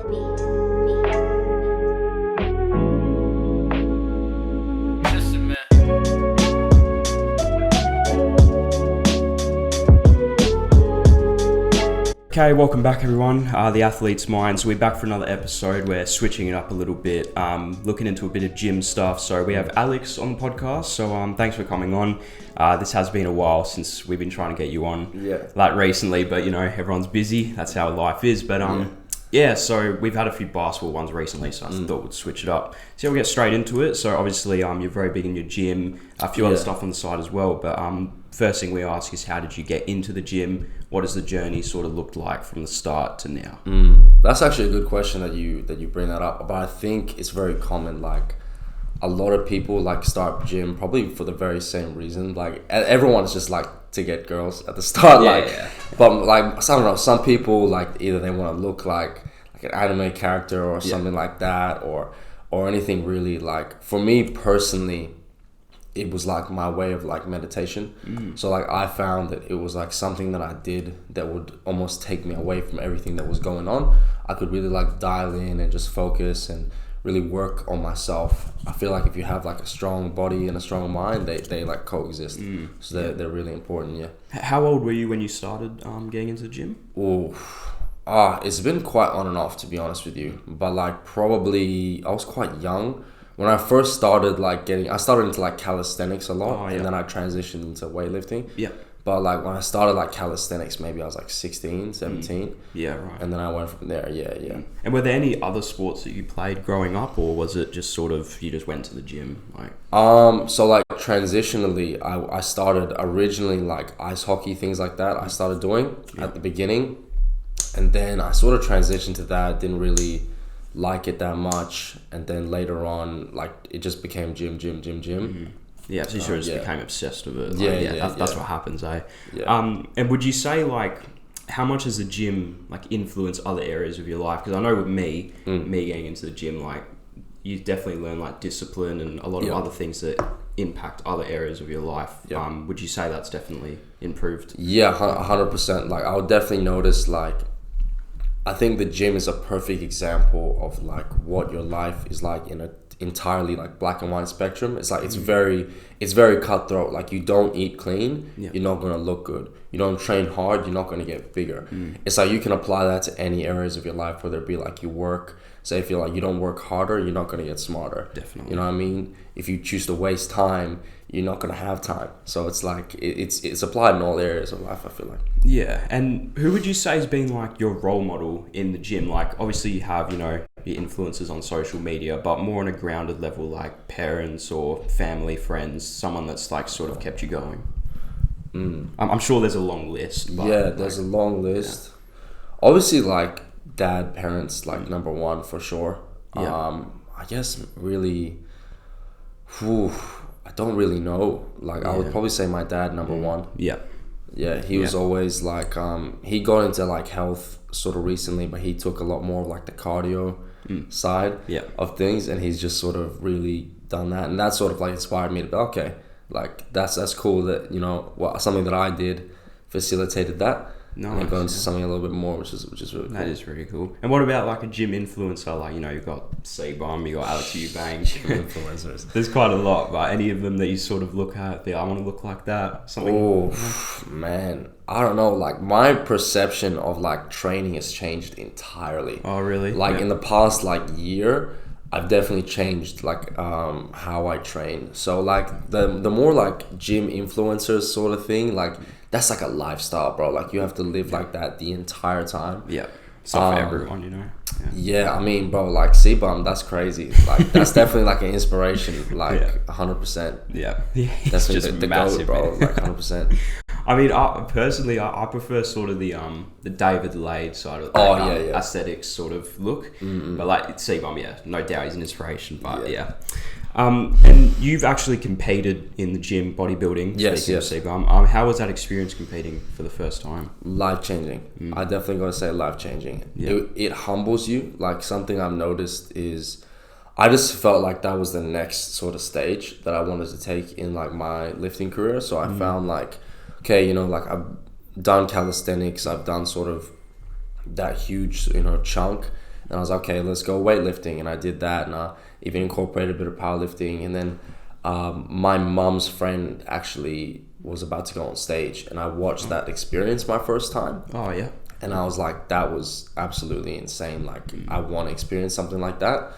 Okay, welcome back everyone, The Athlete's Minds. We're back for another episode. We're switching it up a little bit, looking into a bit of gym stuff. So we have Alex on the podcast, so thanks for coming on. This has been a while since we've been trying to get you on, like recently, but you know, everyone's busy, that's how life is. But so we've had a few basketball ones recently, so I thought we'd switch it up. So we'll get straight into it. So obviously you're very big in your gym, a few other stuff on the side as well, but first thing we ask is, how did you get into the gym? What has the journey sort of looked like from the start to now? That's actually a good question that you bring that up. But I think it's very common. Like, a lot of people like start gym probably for the very same reason. Like, everyone's just like to get girls at the start. But like, I don't know, some people like either they want to look like an anime character or something like that, or anything really. Like, for me personally, it was like my way of like meditation. So like I found that it was like something that I did that would almost take me away from everything that was going on. I could really like dial in and just focus and really work on myself. I feel like if you have like a strong body and a strong mind, they like coexist. So they're really important. How old were you when you started getting into the gym? It's been quite on and off, to be honest with you. But like probably I was quite young. When I first started I started into like calisthenics a lot, and then I transitioned into weightlifting. But like when I started like calisthenics, maybe I was like 16, 17. And then I went from there, And were there any other sports that you played growing up, or was it just sort of, you just went to the gym? So like transitionally, I started originally like ice hockey, things like that. I started doing at the beginning. And then I sort of transitioned to that, didn't really like it that much, and then later on like it just became gym. So you sort of just became obsessed with it. That's what happens, and would you say like, how much does the gym like influence other areas of your life? Because I know with me getting into the gym, like you definitely learn like discipline and a lot of other things that impact other areas of your life. Would you say that's definitely improved? 100%. Like I would definitely notice, like I think the gym is a perfect example of like what your life is like in a entirely like black and white spectrum. It's like it's very cutthroat. Like, you don't eat clean, you're not gonna look good. You don't train hard, you're not gonna get bigger. It's like you can apply that to any areas of your life, whether it be like you work. Say if you don't work harder, you're not gonna get smarter. Definitely. You know what I mean? If you choose to waste time, you're not gonna have time. So it's like it's applied in all areas of life, I feel like. Yeah. And who would you say has been like your role model in the gym? Like obviously you have, your influences on social media, but more on a grounded level, like parents or family, friends, someone that's like sort of kept you going. I'm sure there's a long list. But there's a long list. Obviously, like dad, parents, like number one for sure. I guess really, I don't really know. Like I would probably say my dad number one. He was always like he got into like health sort of recently, but he took a lot more of like the cardio side of things, and he's just sort of really done that, and that sort of like inspired me to be okay, like that's cool that something that I did facilitated that. And go into something a little bit more, which is really cool. That is really cool. And what about like a gym influencer? Like, you've got C-Bomb, you got Alex Vukovic. Influencers. There's quite a lot, but any of them that you sort of look at, I want to look like that? Something. Man. I don't know. Like, my perception of like training has changed entirely. Oh, really? Like in the past like year, I've definitely changed like how I train. So like the more like gym influencers sort of thing, like that's like a lifestyle, bro. Like you have to live like that the entire time. It's not for everyone, I mean, bro, like C-Bomb, that's crazy. Like that's definitely like an inspiration, like 100%. That's just the massive, GOAT, bro. Like 100%. I mean, personally, I prefer sort of the David Lade side of aesthetics sort of look. But like C-Bomb, no doubt he's an inspiration. But and you've actually competed in the gym bodybuilding. Yes. C-Bomb. How was that experience competing for the first time? Life-changing. I definitely gotta say life-changing. It humbles you. Like something I've noticed is I just felt like that was the next sort of stage that I wanted to take in like my lifting career. So I found like, okay, like I've done calisthenics, I've done sort of that huge, chunk. And I was like, okay, let's go weightlifting. And I did that, and I even incorporated a bit of powerlifting. And then my mum's friend actually was about to go on stage, and I watched that experience my first time. Oh, yeah. And I was like, that was absolutely insane. Like, I want to experience something like that.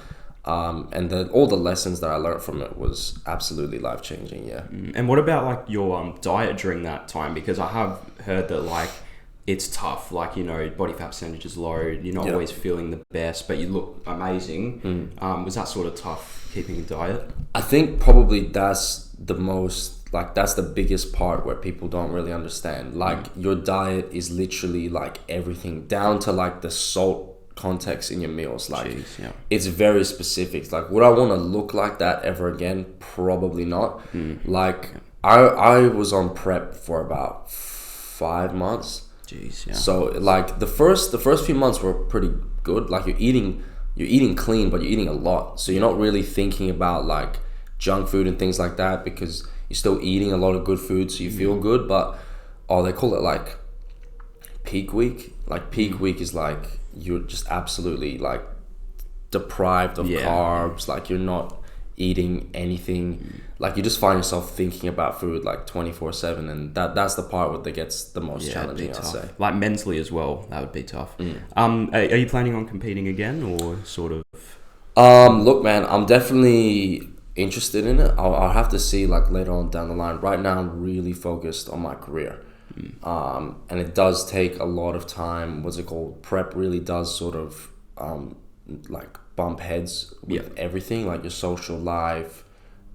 And all the lessons that I learned from it was absolutely life-changing, yeah. And what about, like, your diet during that time? Because I have heard that, like, it's tough. Like, you know, body fat percentage is low. You're not always feeling the best, but you look amazing. Was that sort of tough, keeping a diet? I think probably that's the biggest part where people don't really understand. Like, your diet is literally, like, everything, down to, like, the salt context in your meals. Like, it's very specific. Like, would I want to look like that ever again? Probably not. Like, I was on prep for about 5 months. Jeez, yeah. So, like, the first few months were pretty good. Like, you're eating clean, but you're eating a lot. So you're not really thinking about, like, junk food and things like that, because you're still eating a lot of good food, so you feel good. But they call it, like, peak week. Like, peak week is like you're just absolutely, like, deprived of carbs. Like, you're not eating anything. Like, you just find yourself thinking about food, like, 24/7, and that's the part that gets the most challenging, I'd say. Like, mentally as well, that would be tough. Are you planning on competing again, or sort of? Look, man, I'm definitely interested in it. I'll have to see, like, later on down the line. Right now, I'm really focused on my career. And it does take a lot of time. What's it called? Prep really does sort of like bump heads with everything, like your social life,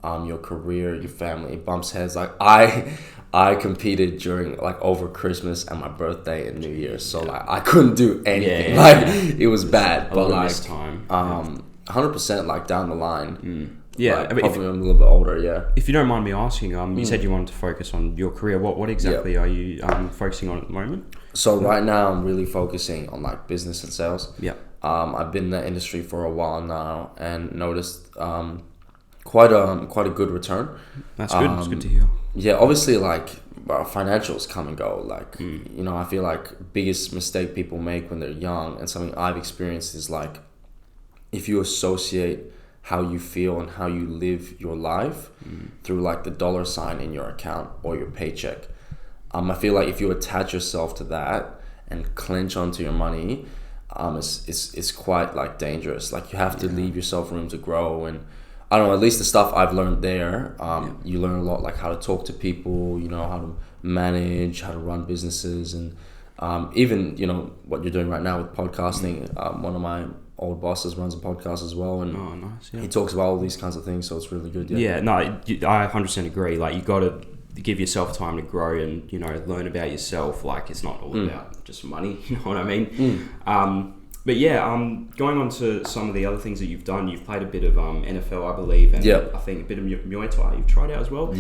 your career, your family. It bumps heads. Like, I competed during, like, over Christmas and my birthday and New Year's, so like I couldn't do anything. It was bad. But like time. 100%, like, down the line. Yeah, like, probably I'm a little bit older. Yeah. If you don't mind me asking, you said you wanted to focus on your career. What exactly are you focusing on at the moment? So right now I'm really focusing on, like, business and sales. Yeah. I've been in the industry for a while now and noticed quite a good return. That's good. It's good to hear. Yeah, obviously, like, financials come and go. Like, you know, I feel like biggest mistake people make when they're young, and something I've experienced, is, like, if you associate how you feel and how you live your life through, like, the dollar sign in your account or your paycheck. I feel like if you attach yourself to that and clench onto your money, it's quite, like, dangerous. Like, you have to leave yourself room to grow. And I don't know, at least the stuff I've learned there, you learn a lot, like, how to talk to people, you know, how to manage, how to run businesses, and even, you know, what you're doing right now with podcasting. One of my old bosses runs a podcast as well, and he talks about all these kinds of things, so it's really good. No, I 100% agree. Like, you got to give yourself time to grow and, you know, learn about yourself. Like, it's not all about just money, you know what I mean? But yeah, going on to some of the other things that you've done, you've played a bit of NFL, I believe, and I think a bit of Muay Thai you've tried out as well.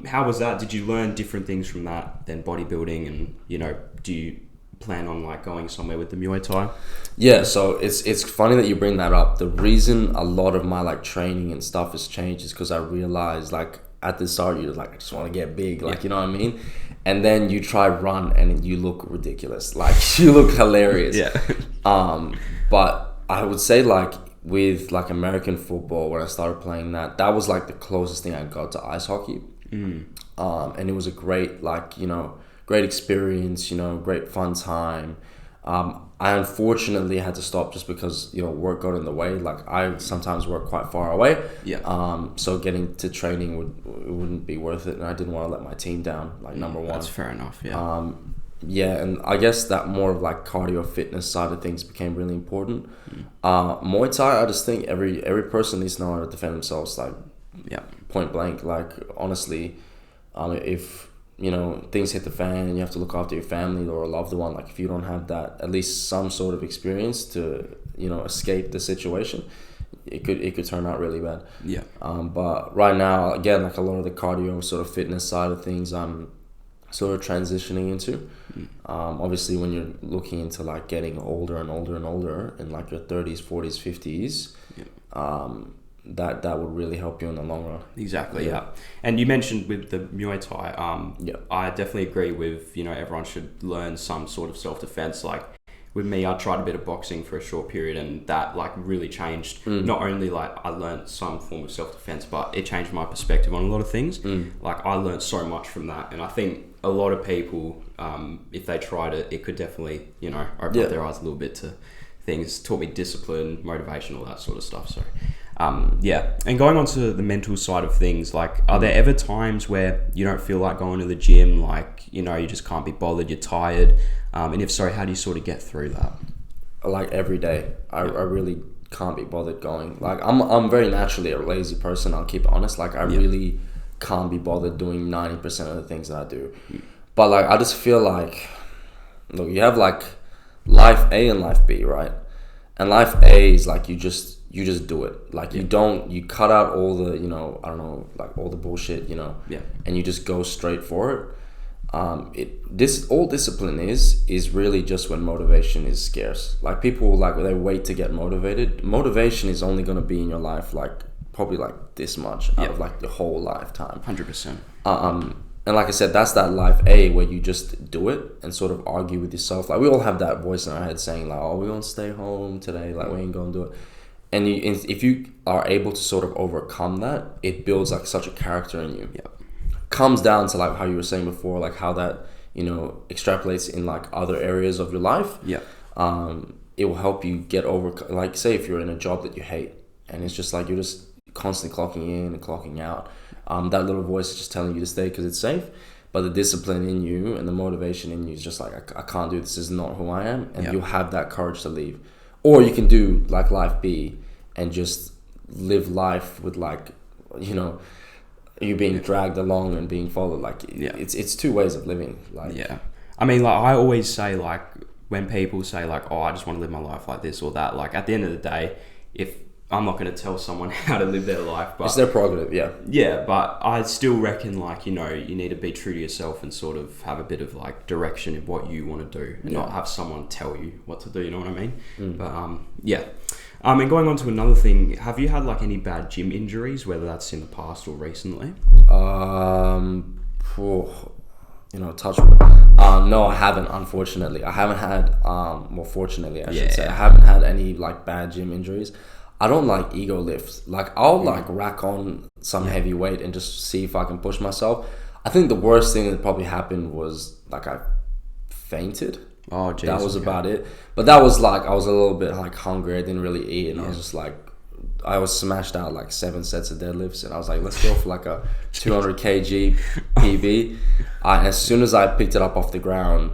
How was that? Did you learn different things from that than bodybuilding? And, you know, do you plan on, like, going somewhere with the Muay Thai? Yeah, so it's funny that you bring that up. The reason a lot of my, like, training and stuff has changed is because I realized, like, at the start you're like, I just want to get big, like, you know what I mean? And then you try run and you look ridiculous, like, you look hilarious. But I would say, like, with, like, American football, when I started playing that was, like, the closest thing I got to ice hockey. And it was a great, like, you know, great experience, you know, great fun time. I unfortunately had to stop just because, you know, work got in the way. Like, I sometimes work quite far away. So getting to training wouldn't be worth it, and I didn't want to let my team down, like, number one. That's fair enough, and I guess that more of, like, cardio fitness side of things became really important. Muay Thai, I just think every person needs to know how to defend themselves, like, point blank. Like, honestly, if, you know, things hit the fan and you have to look after your family or a loved one, like, if you don't have that, at least some sort of experience to, you know, escape the situation, it could turn out really bad. But right now, again, like, a lot of the cardio sort of fitness side of things I'm sort of transitioning into. Obviously, when you're looking into, like, getting older and older and older in, like, your 30s, 40s, 50s, that would really help you in the long run. Exactly, And you mentioned with the Muay Thai, I definitely agree with, you know, everyone should learn some sort of self-defense. Like, with me, I tried a bit of boxing for a short period, and that like really changed. Not only like I learned some form of self-defense, but it changed my perspective on a lot of things. Like I learned so much from that, and I think a lot of people, if they tried it, it could definitely, you know, open up their eyes a little bit to things. Taught me discipline, motivation, all that sort of stuff. So and going on to the mental side of things, like are there ever times where you don't feel like going to the gym, like, you know, you just can't be bothered, you're tired, and if so, how do you sort of get through that? Like every day, I really can't be bothered going. Like I'm very naturally a lazy person, I'll keep it honest. Like I really can't be bothered doing 90% of the things that I do. But like I just feel like, look, you have like life A and life B, right? And life A is like you just do it. Like you cut out all the, you know, I don't know, like all the bullshit, you know, and you just go straight for it. All discipline is really just when motivation is scarce. Like people, like they wait to get motivated. Motivation is only going to be in your life like probably like this much out of like the whole lifetime. 100%. And like I said, that's that life A where you just do it and sort of argue with yourself. Like we all have that voice in our head saying like, oh, we're going to stay home today. Like we ain't going to do it. And if you are able to sort of overcome that, it builds like such a character in you. Comes down to like how you were saying before, like how that, you know, extrapolates in like other areas of your life. It will help you get over, like say if you're in a job that you hate and it's just like you're just constantly clocking in and clocking out, that little voice is just telling you to stay because it's safe, but the discipline in you and the motivation in you is just like I can't do this is not who I am, and you'll have that courage to leave. Or you can do like life B and just live life with like, you know, you being dragged along and being followed. Like it's two ways of living. Like I mean, like I always say, like when people say like, oh, I just want to live my life like this or that, like at the end of the day, if I'm not going to tell someone how to live their life, but it's their prerogative. But I still reckon like, you know, you need to be true to yourself and sort of have a bit of like direction in what you want to do and not have someone tell you what to do, you know what I mean? But and going on to another thing, have you had like any bad gym injuries, whether that's in the past or recently? You know, touch wood. No, I haven't, unfortunately. I haven't had, fortunately, I should say. I haven't had any like bad gym injuries. I don't like ego lifts. Like I'll like rack on some heavy weight and just see if I can push myself. I think the worst thing that probably happened was like I fainted. Oh, geez. That was about it. But that was like, I was a little bit like hungry. I didn't really eat. And I was just like, I was smashed out like 7 sets of deadlifts. And I was like, let's go for like a 200 kg PB. As soon as I picked it up off the ground,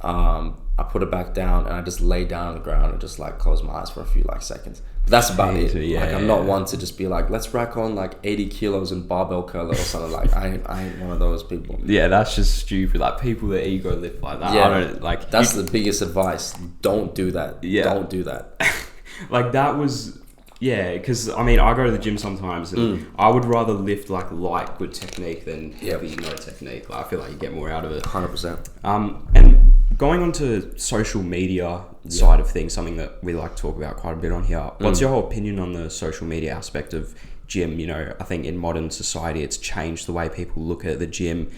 I put it back down and I just lay down on the ground and just like closed my eyes for a few like seconds. But that's about it. I'm not one to just be like, let's rack on like 80 kilos in barbell curl or something. Like I ain't one of those people. Yeah, that's just stupid. Like people that ego lift like that. I don't like. That's the biggest advice. Don't do that. Don't do that. Like that was. Yeah, because I mean, I go to the gym sometimes, and I would rather lift like light, good technique than heavy, no technique. Like I feel like you get more out of it. 100%. And going on to social media side of things, something that we like to talk about quite a bit on here. What's your whole opinion on the social media aspect of gym? You know, I think in modern society, it's changed the way people look at the gym.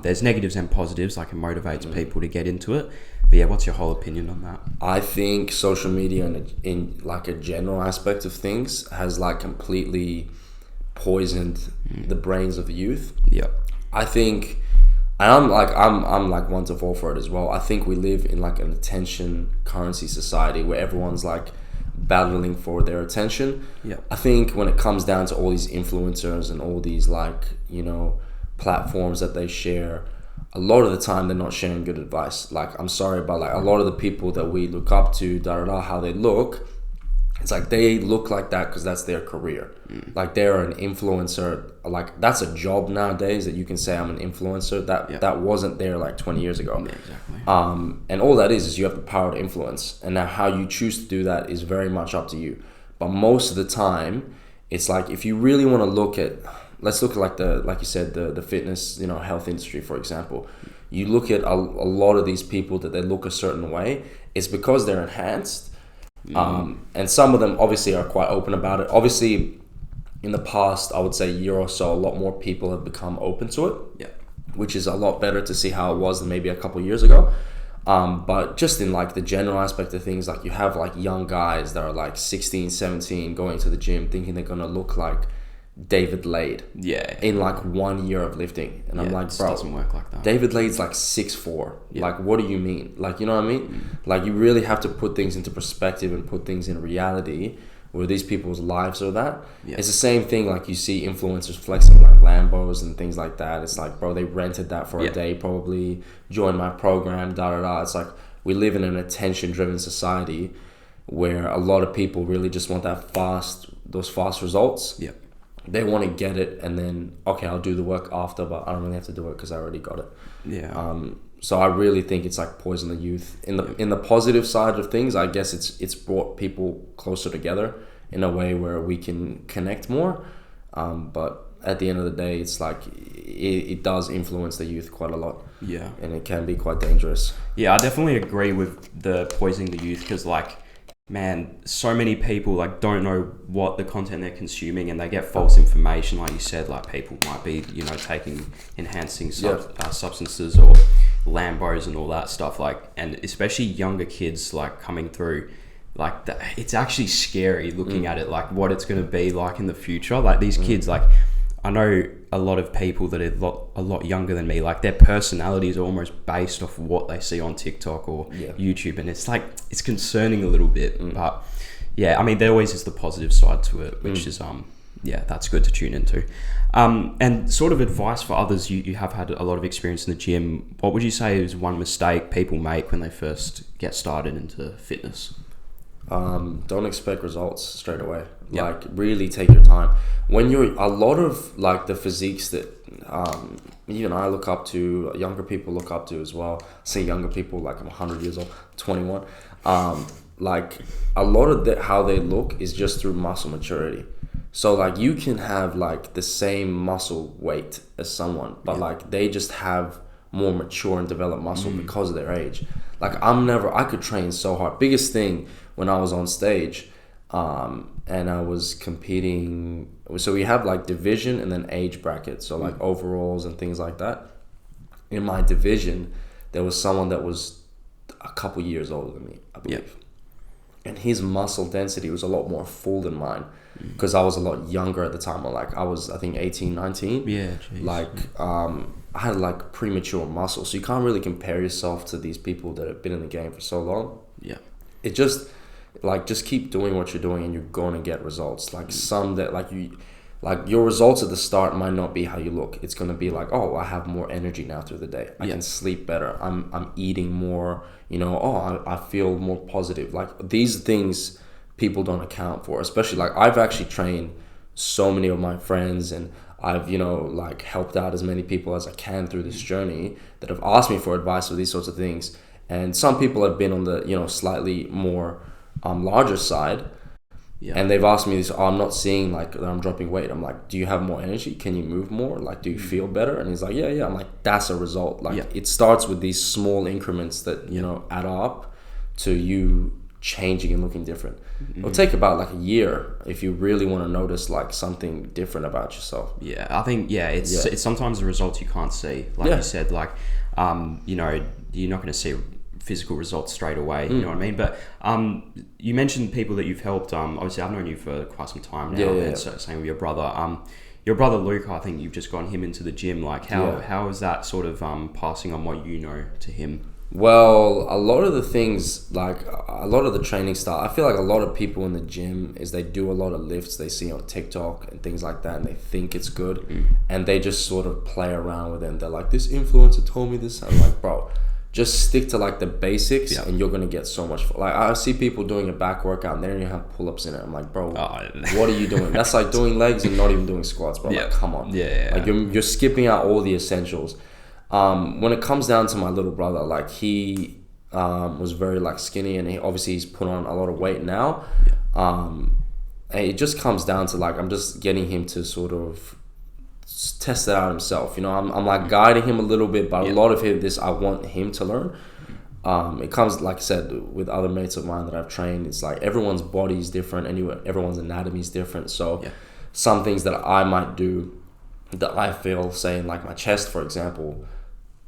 There's negatives and positives, like it motivates people to get into it. But yeah, what's your whole opinion on that? I think social media in like a general aspect of things has like completely poisoned the brains of the youth. I think, and I'm like one to fall for it as well. I think we live in like an attention currency society where everyone's like battling for their attention. I think when it comes down to all these influencers and all these like, you know, platforms that they share, a lot of the time they're not sharing good advice. Like I'm sorry, but like a lot of the people that we look up to, how they look, it's like they look like that because that's their career. Like they're an influencer. Like that's a job nowadays that you can say I'm an influencer. That wasn't there like 20 years ago. Exactly. And all that is you have the power to influence, and now how you choose to do that is very much up to you. But most of the time, it's like if you really want to look at, let's look at like you said, the fitness, you know, health industry, for example. You look at a lot of these people that they look a certain way. It's because they're enhanced. And some of them obviously are quite open about it. Obviously, in the past, I would say year or so, a lot more people have become open to it. Which is a lot better to see how it was than maybe a couple of years ago. But just in like the general aspect of things, like you have like young guys that are like 16, 17 going to the gym thinking they're gonna look like David Lade in like 1 year of lifting, and I'm like, bro, it doesn't work like that. David Lade's like 6'4". Like, what do you mean? Like, you know what I mean? Like, you really have to put things into perspective and put things in reality where these people's lives are that. It's the same thing, like you see influencers flexing like Lambos and things like that. It's like, bro, they rented that for a day, probably joined my program, It's like, we live in an attention-driven society where a lot of people really just want those fast results. They want to get it, and then, okay, I'll do the work after, but I don't really have to do it because I already got it. So I really think it's like poison the youth. In the positive side of things, I guess it's brought people closer together in a way where we can connect more. But at the end of the day, it's like it does influence the youth quite a lot. And it can be quite dangerous. I definitely agree with the poisoning the youth, because like, man, so many people like don't know what the content they're consuming, and they get false information. Like you said, like people might be, you know, taking enhancing substances or Lambos and all that stuff. Like, and especially younger kids like coming through, like it's actually scary looking at it, like what it's going to be like in the future. Like these kids, like I know a lot of people that are a lot younger than me, like their personalities are almost based off what they see on TikTok or YouTube, and it's like, it's concerning a little bit. But yeah, I mean, there always is the positive side to it, which is that's good to tune into. And sort of advice for others, you have had a lot of experience in the gym. What would you say is one mistake people make when they first get started into fitness? Don't expect results straight away. Like, really take your time. When you're a lot of like the physiques that even I look up to, younger people look up to as well. I see younger people, like I'm 100 years old, 21. Like a lot of how they look is just through muscle maturity. So like you can have like the same muscle weight as someone, but like they just have more mature and developed muscle because of their age. Like I could train so hard. Biggest thing when I was on stage, and I was competing, so we have like division and then age brackets, so like overalls and things like that. In my division, there was someone that was a couple years older than me, I believe. And his muscle density was a lot more full than mine, because I was a lot younger at the time. I was, I think, 18, 19. I had like premature muscle, so you can't really compare yourself to these people that have been in the game for so long. It just keep doing what you're doing and you're going to get results. Like some that like your results at the start might not be how you look. It's going to be like, oh, I have more energy now through the day. I can sleep better. I'm eating more, you know, I feel more positive. Like these things people don't account for, especially like I've actually trained so many of my friends, and I've, you know, like helped out as many people as I can through this journey that have asked me for advice for these sorts of things. And some people have been on the, you know, slightly more larger side, and they've asked me this, I'm not seeing like that I'm dropping weight. I'm like, do you have more energy? Can you move more? Like, do you feel better? And he's like, yeah. I'm like, that's a result. Like it starts with these small increments that, you know, add up to you changing and looking different. It'll take about like a year if you really want to notice like something different about yourself. I think it's sometimes the results you can't see, like you said, like you know, you're not going to see physical results straight away, you know what I mean? But you mentioned people that you've helped. Obviously I've known you for quite some time now, and so same with your brother Luke. I think you've just gotten him into the gym. Like how is that sort of passing on what you know to him? Well, a lot of the things, like a lot of the training style, I feel like a lot of people in the gym is they do a lot of lifts they see on TikTok and things like that, and they think it's good, and they just sort of play around with it. And they're like, this influencer told me this. I'm like, bro, just stick to like the basics, and you're gonna get so much. Like I see people doing a back workout and they don't even have pull-ups in it. I'm like, bro, what are you doing? That's like doing legs and not even doing squats, bro. Like, come on. Like you're skipping out all the essentials. When it comes down to my little brother, like he was very like skinny, and he's put on a lot of weight now. And it just comes down to like I'm just getting him to sort of test it out himself. You know, I'm like guiding him a little bit, but a lot of this I want him to learn. It comes, like I said, with other mates of mine that I've trained. It's like everyone's body is different, everyone's anatomy is different. So some things that I might do that I feel, say in like my chest, for example,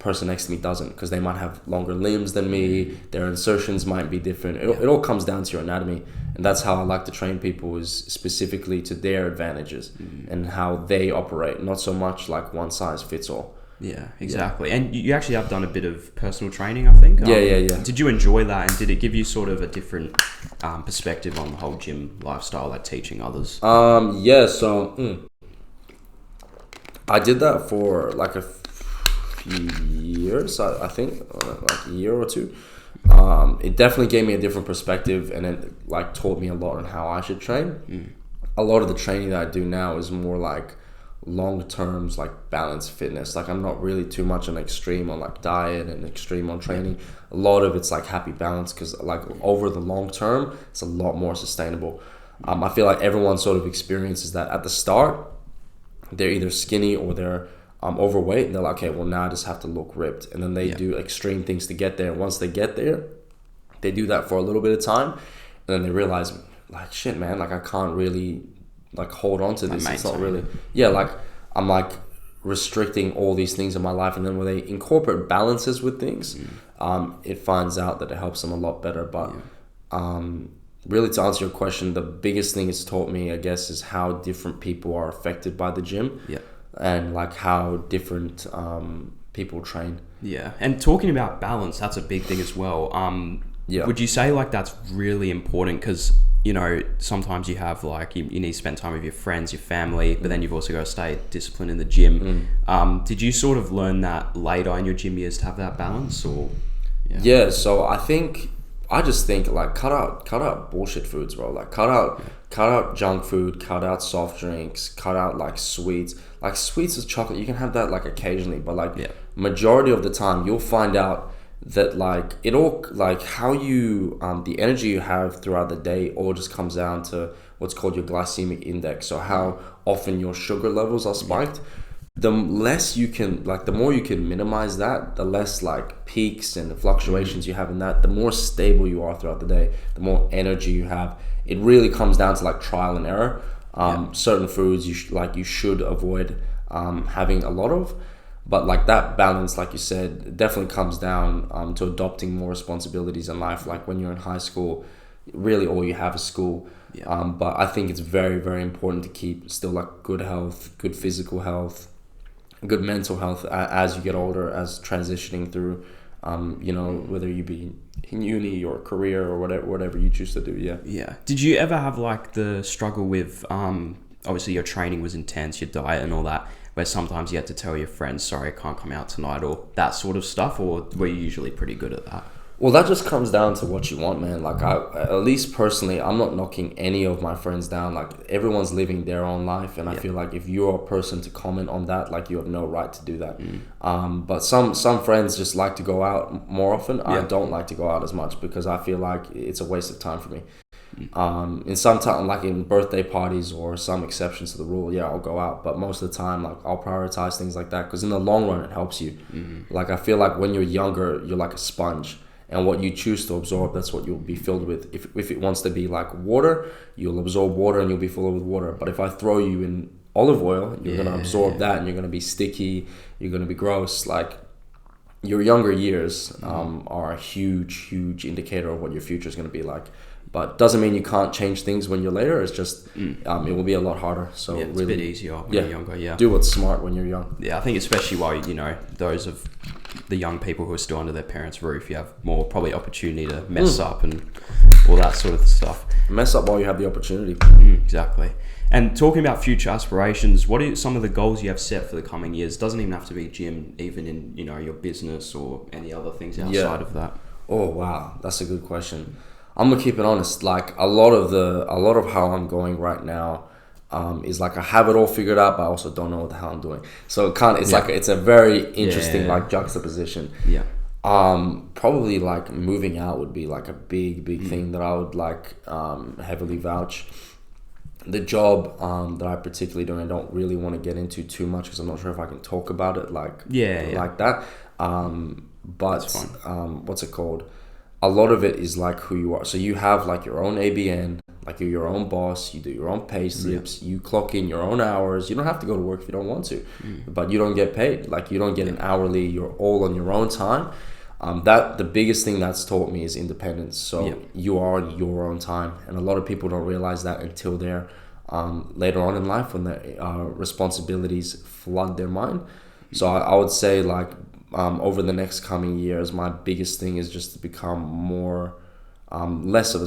person next to me doesn't, because they might have longer limbs than me, their insertions might be different. It all comes down to your anatomy, and that's how I like to train people, is specifically to their advantages and how they operate, not so much like one size fits all. Yeah, exactly. And you actually have done a bit of personal training, I think. Yeah. Did you enjoy that, and did it give you sort of a different perspective on the whole gym lifestyle, like teaching others? So I did that for like a few years, I think, like a year or two. It definitely gave me a different perspective, and it like taught me a lot on how I should train. A lot of the training that I do now is more like long terms, like balanced fitness. Like I'm not really too much on extreme on like diet and extreme on training. A lot of it's like happy balance, because like over the long term it's a lot more sustainable. I feel like everyone sort of experiences that at the start. They're either skinny or they're overweight, and they're like, okay, well now I just have to look ripped, and then they do extreme things to get there. Once they get there, they do that for a little bit of time, and then they realize, like, shit, man, like I can't really like hold on to this. It's not really, like I'm like restricting all these things in my life, and then when they incorporate balances with things, it finds out that it helps them a lot better. But really, to answer your question, the biggest thing it's taught me, I guess, is how different people are affected by the gym, and like how different people train. Yeah, and talking about balance, that's a big thing as well. Would you say like that's really important? Because you know, sometimes you have like, you need to spend time with your friends, your family, but then you've also got to stay disciplined in the gym. Did you sort of learn that later in your gym years to have that balance, or? So I just think like cut out bullshit foods, bro. Like cut out junk food, cut out soft drinks, cut out like sweets. Like sweets is chocolate. You can have that like occasionally, but like majority of the time you'll find out that like it all, like how you the energy you have throughout the day all just comes down to what's called your glycemic index. So how often your sugar levels are spiked. The less you can, like the more you can minimize that, the less like peaks and fluctuations you have in that, the more stable you are throughout the day, the more energy you have. It really comes down to like trial and error. Certain foods you should avoid having a lot of, but like that balance, like you said, definitely comes down to adopting more responsibilities in life. Like when you're in high school, really all you have is school. But I think it's very, very important to keep still like good health, good physical health, good mental health as you get older, as transitioning through, whether you be in uni or career or whatever you choose to do. Did you ever have like the struggle with obviously your training was intense, your diet and all that, where sometimes you had to tell your friends, sorry, I can't come out tonight, or that sort of stuff, or were you usually pretty good at that? Well, that just comes down to what you want, man. Like at least personally, I'm not knocking any of my friends down. Like everyone's living their own life, and I feel like if you're a person to comment on that, like you have no right to do that. But some friends just like to go out more often. I don't like to go out as much because I feel like it's a waste of time for me. In some time, like in birthday parties or some exceptions to the rule, I'll go out, but most of the time, like I'll prioritize things like that because in the long run, it helps you. Like I feel like when you're younger, you're like a sponge. And what you choose to absorb, that's what you'll be filled with. If it wants to be like water, you'll absorb water and you'll be filled with water. But if I throw you in olive oil, you're going to absorb that and you're going to be sticky, you're going to be gross. Like your younger years are a huge, huge indicator of what your future is going to be like. But doesn't mean you can't change things when you're later. It's just it will be a lot harder. So it's really, a bit easier when you're younger. Do what's smart when you're young. I think especially while those of the young people who are still under their parents' roof, you have more probably opportunity to mess up and all that sort of stuff. Mess up while you have the opportunity. Exactly. And talking about future aspirations, what are some of the goals you have set for the coming years? Doesn't even have to be gym, even in your business or any other things outside of that. Oh wow, that's a good question. I'm gonna keep it honest. Like a lot of how I'm going right now is like I have it all figured out, but I also don't know what the hell I'm doing. So it's a very interesting like juxtaposition. Probably like moving out would be like a big thing that I would like heavily vouch. The job that I particularly do, I don't really want to get into too much because I'm not sure if I can talk about it like that. But what's it called? A lot of it is like who you are. So you have like your own ABN, Like you're your own boss, you do your own pay slips, you clock in your own hours. You don't have to go to work if you don't want to, but you don't get paid. Like you don't get an hourly. You're all on your own time. That the biggest thing that's taught me is independence. So you are on your own time, and a lot of people don't realize that until they're later on in life when the responsibilities flood their mind. So I would say like over the next coming years, my biggest thing is just to become more less of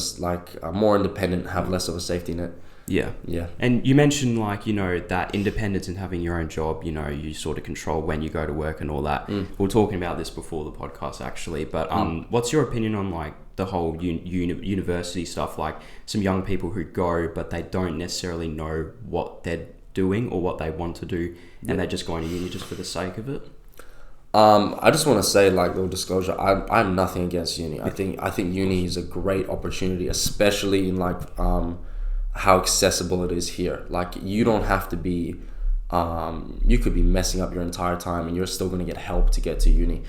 a more independent, have less of a safety net. Yeah. And you mentioned like, you know, that independence and having your own job, you know, you sort of control when you go to work and all that. We were talking about this before the podcast actually, but what's your opinion on like the whole university stuff? Like some young people who go, but they don't necessarily know what they're doing or what they want to do, and they're just going to uni just for the sake of it. I just want to say, like, little disclosure, I'm nothing against uni. I think uni is a great opportunity, especially in like how accessible it is here. Like you don't have to be you could be messing up your entire time and you're still going to get help to get to uni.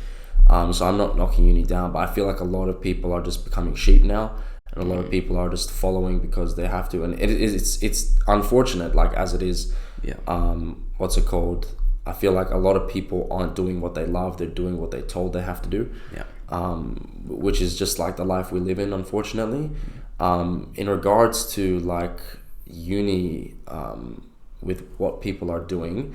So I'm not knocking uni down, but I feel like a lot of people are just becoming sheep now, and a lot of people are just following because they have to, and it's unfortunate, like as it is. What's it called? I feel like a lot of people aren't doing what they love. They're doing what they're told they have to do. Which is just like the life we live in, unfortunately. In regards to like uni, with what people are doing,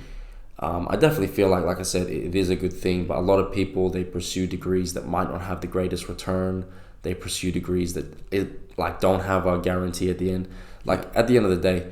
I definitely feel like I said, it is a good thing, but a lot of people, they pursue degrees that might not have the greatest return. They pursue degrees that don't have a guarantee at the end. Like at the end of the day,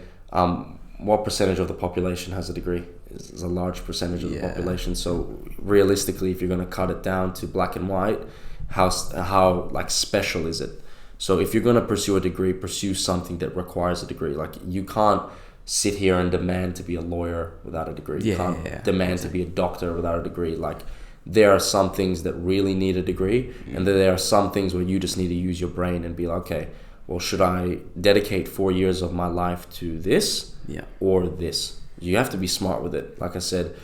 what percentage of the population has a degree? Is a large percentage of the population. So realistically, if you're going to cut it down to black and white, how like special is it? So if you're going to pursue a degree, pursue something that requires a degree. Like you can't sit here and demand to be a lawyer without a degree. You can't demand to be a doctor without a degree. Like there are some things that really need a degree, and then there are some things where you just need to use your brain and be like, okay, well, should I dedicate 4 years of my life to this or this? You have to be smart with it. Like I said,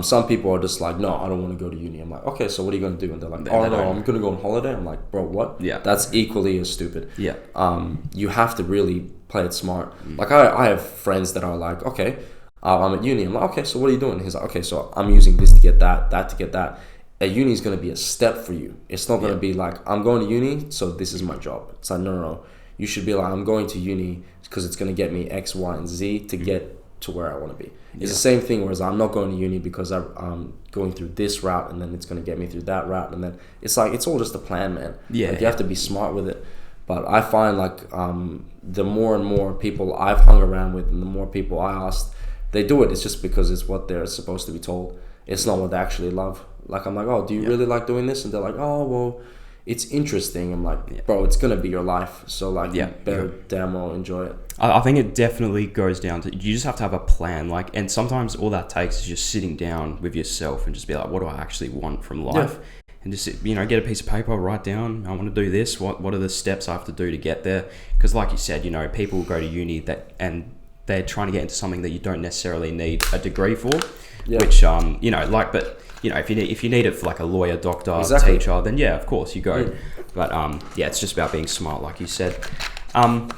some people are just like, no, I don't want to go to uni. I'm like, okay, so what are you going to do? And they're like, oh no, I'm going to go on holiday. I'm like, bro, what? That's equally as stupid. You have to really play it smart. Like I have friends that are like, okay, I'm at uni. I'm like, okay, so what are you doing? He's like, okay, so I'm using this to get that to get that. A uni is going to be a step for you. It's not going to be like, I'm going to uni, so this is my job. It's like, no. You should be like, I'm going to uni because it's going to get me X, Y, and Z to get to where I want to be. It's the same thing, whereas I'm not going to uni because I'm going through this route, and then it's going to get me through that route, and then it's like, it's all just a plan, man. You have to be smart with it. But I find like the more and more people I've hung around with, and the more people I asked, they do it. It's just because it's what they're supposed to be told. It's not what they actually love. Like I'm like, oh, do you really like doing this? And they're like, oh, well, it's interesting. I'm like, bro, it's gonna be your life, so like you better damn well enjoy it. I think it definitely goes down to, you just have to have a plan, like, and sometimes all that takes is just sitting down with yourself and just be like, what do I actually want from life? And just, you know, get a piece of paper, write down, I want to do this, what are the steps I have to do to get there? Because like you said, you know, people go to uni and they're trying to get into something that you don't necessarily need a degree for, which you know, like, but you know, if you need it for like a lawyer, doctor, teacher, then of course you go. But it's just about being smart, like you said.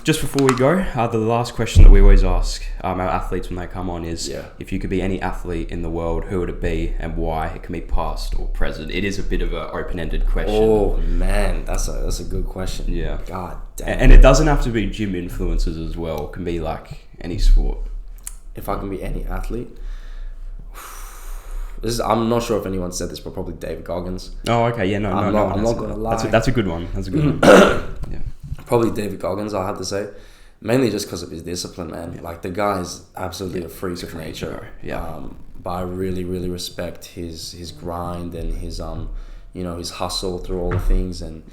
Just before we go, the last question that we always ask our athletes when they come on is, if you could be any athlete in the world, who would it be and why? It can be past or present. It is a bit of an open-ended question. Oh man, that's a good question. God damn. And it doesn't have to be gym influencers as well. It can be like any sport. If I can be any athlete, I'm not sure if anyone said this, but probably David Goggins. Oh, okay, I'm not gonna lie. That's a good one. That's a good one. Probably David Goggins, I'll have to say, mainly just because of his discipline, man. Like the guy is absolutely a freak of nature. But I really, really respect his grind and his his hustle through all the things, and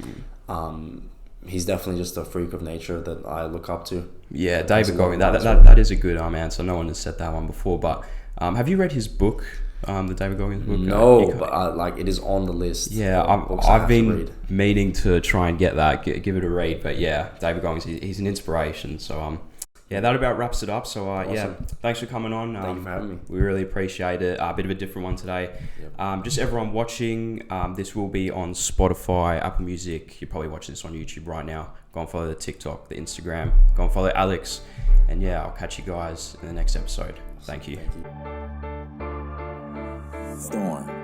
he's definitely just a freak of nature that I look up to. Yeah, David Goggins. That is a good answer. No one has said that one before, but have you read his book? The David Goggins book? No, but it is on the list. I've been meaning to try and get that, give it a read. But David Goggins, he's an inspiration. So that about wraps it up. So awesome. Thanks for coming on. Thank you for having me. We really appreciate it. A bit of a different one today. Just everyone watching, this will be on Spotify, Apple Music. You're probably watching this on YouTube right now. Go and follow the TikTok, the Instagram. Go and follow Alex. And yeah, I'll catch you guys in the next episode. Thank you. Thank you. Storm.